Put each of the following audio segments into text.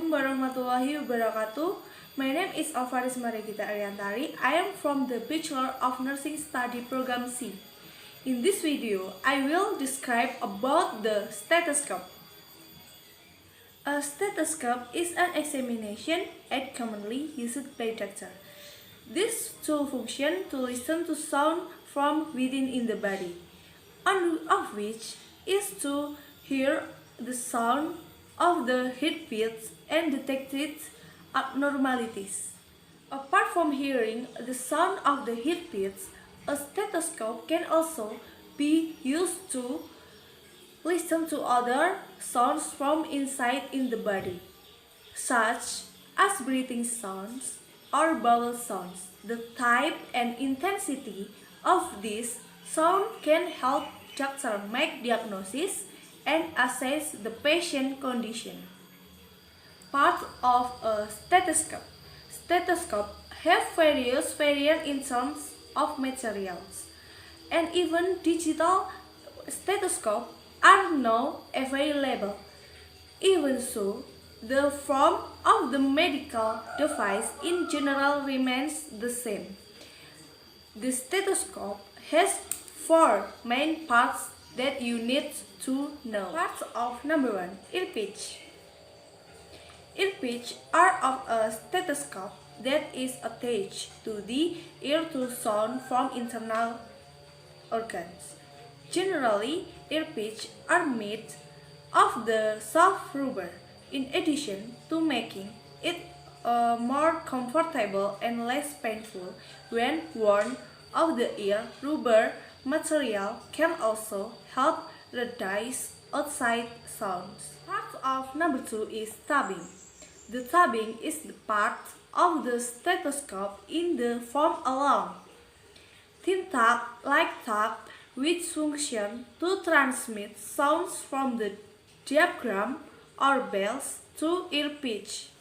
Assalamualaikum warahmatullahi wabarakatuh. My name is Alfarisma Regita Arliantari. I am from the Bachelor of Nursing Study Program C. In this video, I will describe about the stethoscope. A stethoscope is an examination aid commonly used by doctors. This tool functions to listen to sound from within in the body, one of which is to hear the sound of the heartbeats and detected abnormalities. Apart from hearing the sound of the heartbeats, a stethoscope can also be used to listen to other sounds from inside in the body, such as breathing sounds or bowel sounds. The type and intensity of this sound can help doctor make diagnosis and assess the patient condition. Part of a stethoscope. Stethoscope have various variants in terms of materials, and even digital stethoscopes are now available. Even so, the form of the medical device in general remains the same. The stethoscope has four main parts that you need to know. Parts of number 1. Ear pitch. Ear pitch are of a stethoscope that is attached to the ear to sound from internal organs. Generally, ear pitch are made of the soft rubber. In addition to making it more comfortable and less painful when worn of the ear, rubber material can also help reduce outside sounds. Part of number 2 is tubbing. The tubbing is the part of the stethoscope in the form along thin tube-like tube which function to transmit sounds from the diaphragm or bells to ear pitch.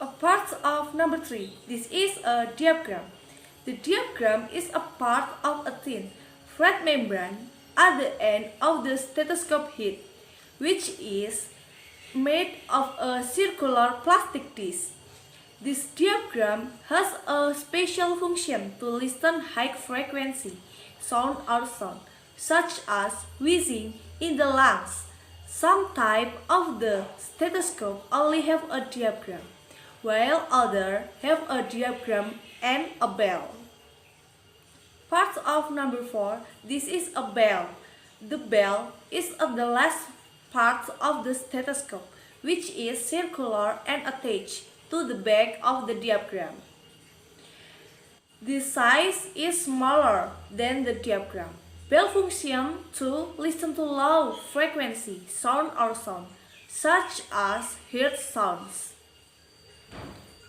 A part of number 3. This is a diaphragm. The diaphragm is a part of a thin, flat membrane at the end of the stethoscope head, which is made of a circular plastic disc. This diaphragm has a special function to listen high-frequency sound or sound, such as wheezing in the lungs. Some types of the stethoscope only have a diaphragm, while others have a diaphragm and a bell. Part of number 4. This is a bell. The bell is the last part of the stethoscope, which is circular and attached to the back of the diaphragm. The size is smaller than the diaphragm. Bell function to listen to low frequency sound or sound, such as heart sounds.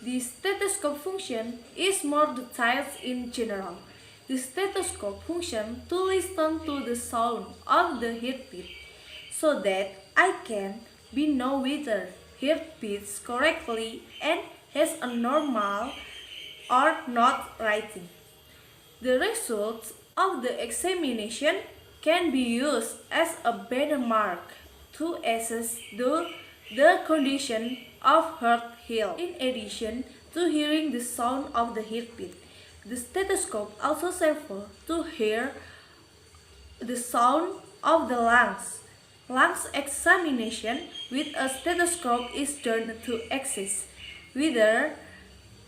The stethoscope function is more detailed in general. The stethoscope function to listen to the sound of the heartbeat, so that I can be know whether heart beats correctly and has a normal or not rating. The results of the examination can be used as a benchmark to assess the condition of heart health. In addition to hearing the sound of the heartbeat, the stethoscope also serves to hear the sound of the lungs. Lungs examination with a stethoscope is done to assess whether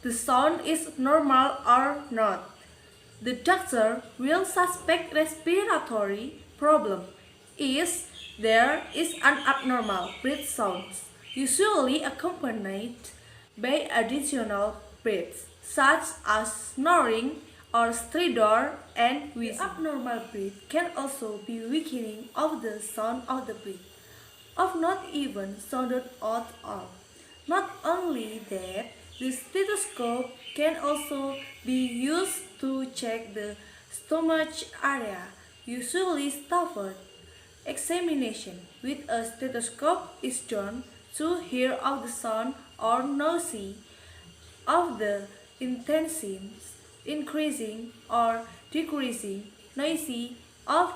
the sound is normal or not. The doctor will suspect respiratory problem if there is an abnormal breath sound, usually accompanied by additional breaths, such as snoring or stridor and wheezing. The abnormal breath can also be weakening of the sound of the breath, of not even sounded at all. Not only that, the stethoscope can also be used to check the stomach area, usually stuffed. Examination with a stethoscope is done to hear of the sound or noise of the intensity, increasing or decreasing noise of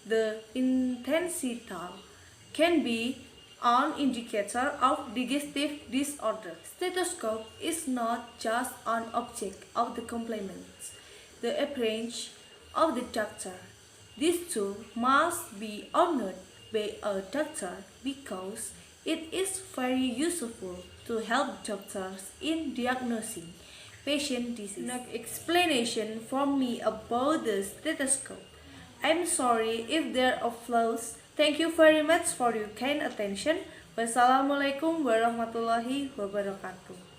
the intensity can be an indicator of digestive disorder. Stethoscope is not just an object of the complements the appearance of the doctor. This tool must be honored by a doctor because it is very useful to help doctors in diagnosing patient disease. Next explanation from me about the stethoscope. I'm sorry if there are flaws. Thank you very much for your kind attention. Wassalamualaikum warahmatullahi wabarakatuh.